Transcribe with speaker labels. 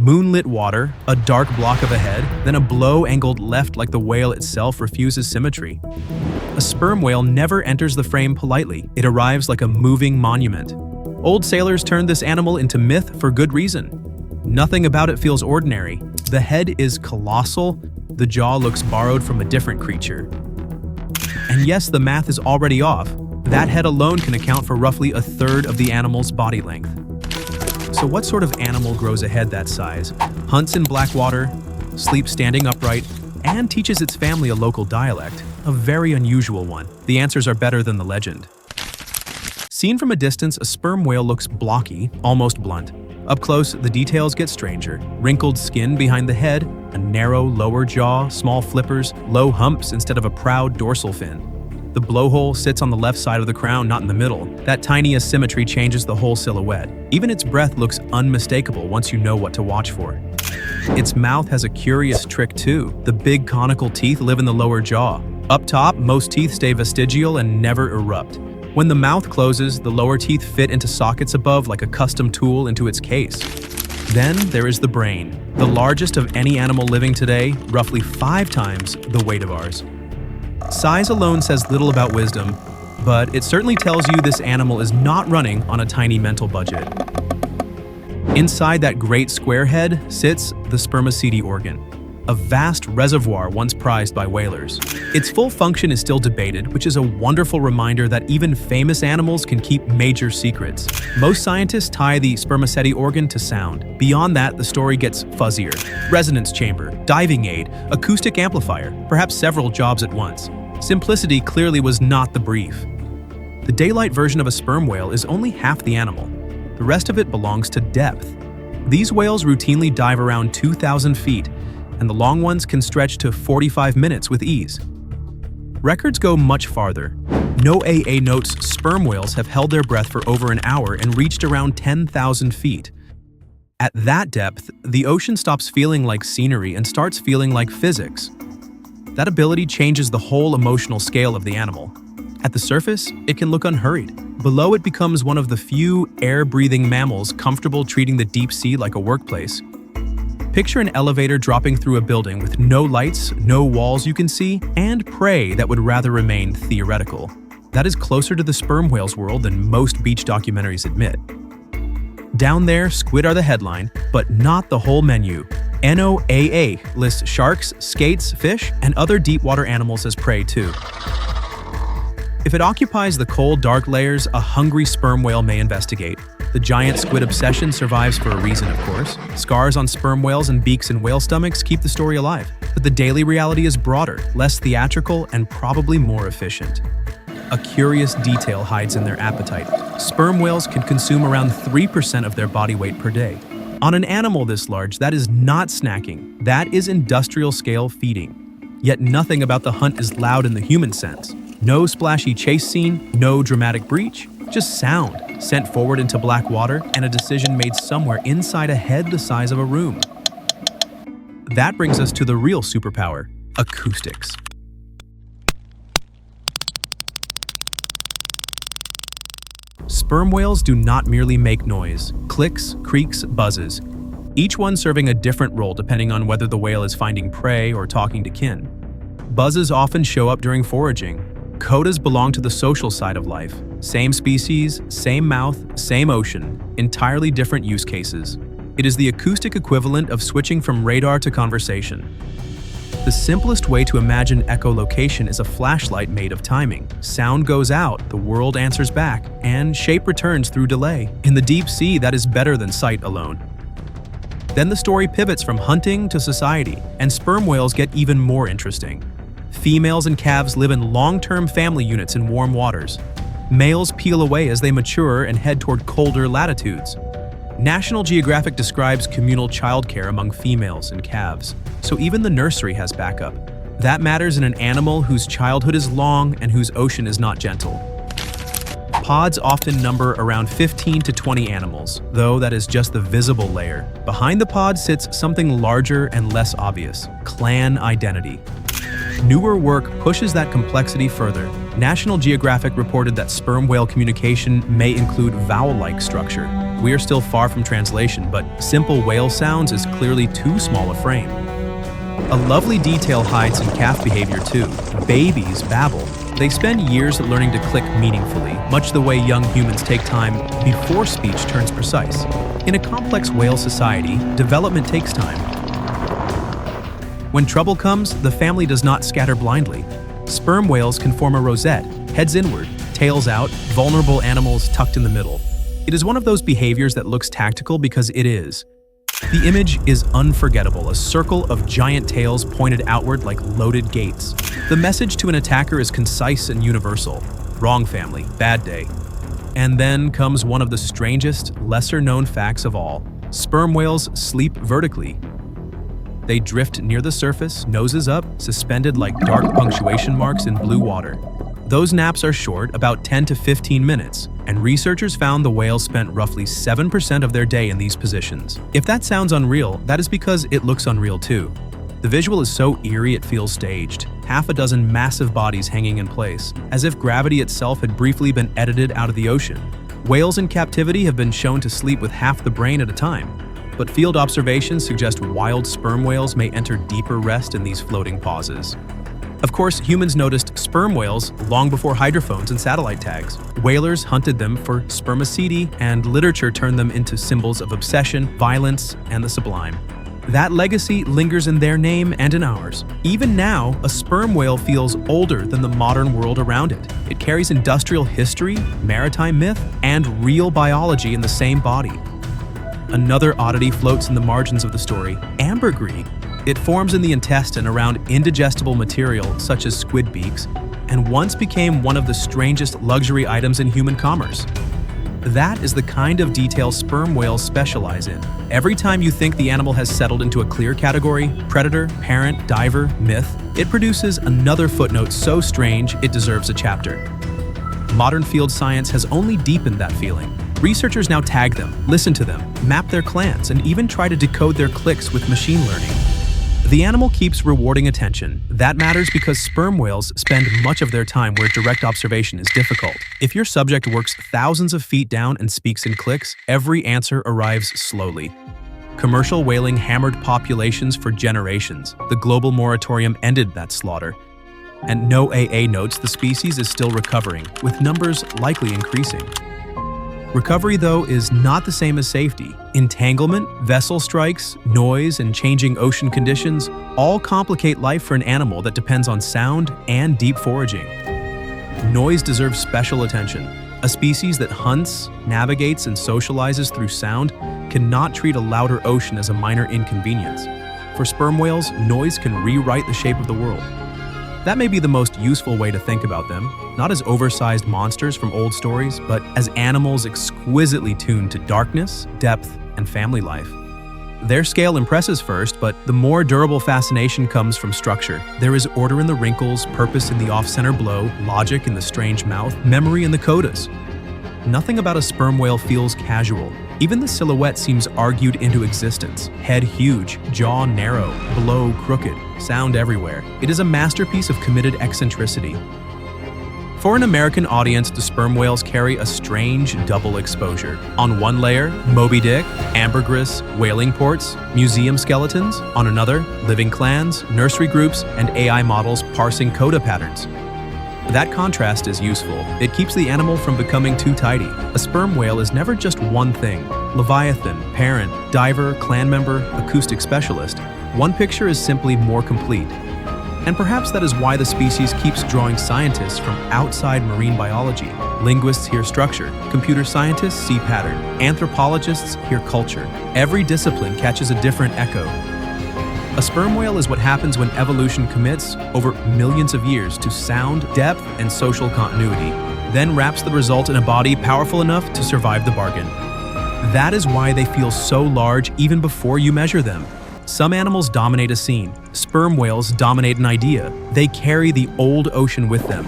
Speaker 1: Moonlit water, a dark block of a head, then a blow angled left like the whale itself refuses symmetry. A sperm whale never enters the frame politely. It arrives like a moving monument. Old sailors turned this animal into myth for good reason. Nothing about it feels ordinary. The head is colossal, the jaw looks borrowed from a different creature. And yes, the math is already off. That head alone can account for roughly a third of the animal's body length. So what sort of animal grows a head that size, hunts in black water, sleeps standing upright, and teaches its family a local dialect? A very unusual one. The answers are better than the legend. Seen from a distance, a sperm whale looks blocky, almost blunt. Up close, the details get stranger. Wrinkled skin behind the head, a narrow lower jaw, small flippers, low humps instead of a proud dorsal fin. The blowhole sits on the left side of the crown, not in the middle. That tiny asymmetry changes the whole silhouette. Even its breath looks unmistakable once you know what to watch for. Its mouth has a curious trick too. The big conical teeth live in the lower jaw. Up top, most teeth stay vestigial and never erupt. When the mouth closes, the lower teeth fit into sockets above like a custom tool into its case. Then there is the brain, the largest of any animal living today, roughly 5 times the weight of ours. Size alone says little about wisdom, but it certainly tells you this animal is not running on a tiny mental budget. Inside that great square head sits the spermaceti organ, a vast reservoir once prized by whalers. Its full function is still debated, which is a wonderful reminder that even famous animals can keep major secrets. Most scientists tie the spermaceti organ to sound. Beyond that, the story gets fuzzier. Resonance chamber, diving aid, acoustic amplifier, perhaps several jobs at once. Simplicity clearly was not the brief. The daylight version of a sperm whale is only half the animal. The rest of it belongs to depth. These whales routinely dive around 2,000 feet, and the long ones can stretch to 45 minutes with ease. Records go much farther. NOAA notes sperm whales have held their breath for over an hour and reached around 10,000 feet. At that depth, the ocean stops feeling like scenery and starts feeling like physics. That ability changes the whole emotional scale of the animal. At the surface, it can look unhurried. Below, it becomes one of the few air-breathing mammals comfortable treating the deep sea like a workplace. Picture an elevator dropping through a building with no lights, no walls you can see, and prey that would rather remain theoretical. That is closer to the sperm whale's world than most beach documentaries admit. Down there, squid are the headline, but not the whole menu. NOAA lists sharks, skates, fish, and other deep water animals as prey too. If it occupies the cold, dark layers, a hungry sperm whale may investigate. The giant squid obsession survives for a reason, of course. Scars on sperm whales and beaks in whale stomachs keep the story alive. But the daily reality is broader, less theatrical, and probably more efficient. A curious detail hides in their appetite. Sperm whales can consume around 3% of their body weight per day. On an animal this large, that is not snacking. That is industrial-scale feeding. Yet nothing about the hunt is loud in the human sense. No splashy chase scene, no dramatic breach, just sound sent forward into black water and a decision made somewhere inside a head the size of a room. That brings us to the real superpower, acoustics. Sperm whales do not merely make noise, clicks, creaks, buzzes, each one serving a different role depending on whether the whale is finding prey or talking to kin. Buzzes often show up during foraging. Codas belong to the social side of life. Same species, same mouth, same ocean, entirely different use cases. It is the acoustic equivalent of switching from radar to conversation. The simplest way to imagine echolocation is a flashlight made of timing. Sound goes out, the world answers back, and shape returns through delay. In the deep sea, that is better than sight alone. Then the story pivots from hunting to society, and sperm whales get even more interesting. Females and calves live in long-term family units in warm waters. Males peel away as they mature and head toward colder latitudes. National Geographic describes communal childcare among females and calves, so even the nursery has backup. That matters in an animal whose childhood is long and whose ocean is not gentle. Pods often number around 15 to 20 animals, though that is just the visible layer. Behind the pod sits something larger and less obvious: clan identity. Newer work pushes that complexity further. National Geographic reported that sperm whale communication may include vowel-like structure. We are still far from translation, but simple whale sounds is clearly too small a frame. A lovely detail hides in calf behavior too. Babies babble. They spend years learning to click meaningfully, much the way young humans take time before speech turns precise. In a complex whale society, development takes time. When trouble comes, the family does not scatter blindly. Sperm whales can form a rosette, heads inward, tails out, vulnerable animals tucked in the middle. It is one of those behaviors that looks tactical because it is. The image is unforgettable, a circle of giant tails pointed outward like loaded gates. The message to an attacker is concise and universal. Wrong family, bad day. And then comes one of the strangest, lesser-known facts of all. Sperm whales sleep vertically. They drift near the surface, noses up, suspended like dark punctuation marks in blue water. Those naps are short, about 10 to 15 minutes, and researchers found the whales spent roughly 7% of their day in these positions. If that sounds unreal, that is because it looks unreal too. The visual is so eerie it feels staged. Half a dozen massive bodies hanging in place, as if gravity itself had briefly been edited out of the ocean. Whales in captivity have been shown to sleep with half the brain at a time, but field observations suggest wild sperm whales may enter deeper rest in these floating pauses. Of course, humans noticed sperm whales long before hydrophones and satellite tags. Whalers hunted them for spermaceti, and literature turned them into symbols of obsession, violence, and the sublime. That legacy lingers in their name and in ours. Even now, a sperm whale feels older than the modern world around it. It carries industrial history, maritime myth, and real biology in the same body. Another oddity floats in the margins of the story: ambergris. It forms in the intestine around indigestible material such as squid beaks, and once became one of the strangest luxury items in human commerce. That is the kind of detail sperm whales specialize in. Every time you think the animal has settled into a clear category, predator, parent, diver, myth, it produces another footnote so strange it deserves a chapter. Modern field science has only deepened that feeling. Researchers now tag them, listen to them, map their clans, and even try to decode their clicks with machine learning. The animal keeps rewarding attention. That matters because sperm whales spend much of their time where direct observation is difficult. If your subject works thousands of feet down and speaks in clicks, every answer arrives slowly. Commercial whaling hammered populations for generations. The global moratorium ended that slaughter. And no AA notes the species is still recovering, with numbers likely increasing. Recovery, though, is not the same as safety. Entanglement, vessel strikes, noise, and changing ocean conditions all complicate life for an animal that depends on sound and deep foraging. Noise deserves special attention. A species that hunts, navigates, and socializes through sound cannot treat a louder ocean as a minor inconvenience. For sperm whales, noise can rewrite the shape of the world. That may be the most useful way to think about them, not as oversized monsters from old stories, but as animals exquisitely tuned to darkness, depth, and family life. Their scale impresses first, but the more durable fascination comes from structure. There is order in the wrinkles, purpose in the off-center blow, logic in the strange mouth, memory in the codas. Nothing about a sperm whale feels casual. Even the silhouette seems argued into existence. Head huge, jaw narrow, blow crooked, sound everywhere. It is a masterpiece of committed eccentricity. For an American audience, the sperm whales carry a strange double exposure. On one layer, Moby Dick, ambergris, whaling ports, museum skeletons. On another, living clans, nursery groups, and AI models parsing coda patterns. That contrast is useful. It keeps the animal from becoming too tidy. A sperm whale is never just one thing. Leviathan, parent, diver, clan member, acoustic specialist. One picture is simply more complete. And perhaps that is why the species keeps drawing scientists from outside marine biology. Linguists hear structure, computer scientists see pattern, anthropologists hear culture. Every discipline catches a different echo. A sperm whale is what happens when evolution commits, over millions of years, to sound, depth, and social continuity, then wraps the result in a body powerful enough to survive the bargain. That is why they feel so large even before you measure them. Some animals dominate a scene. Sperm whales dominate an idea. They carry the old ocean with them.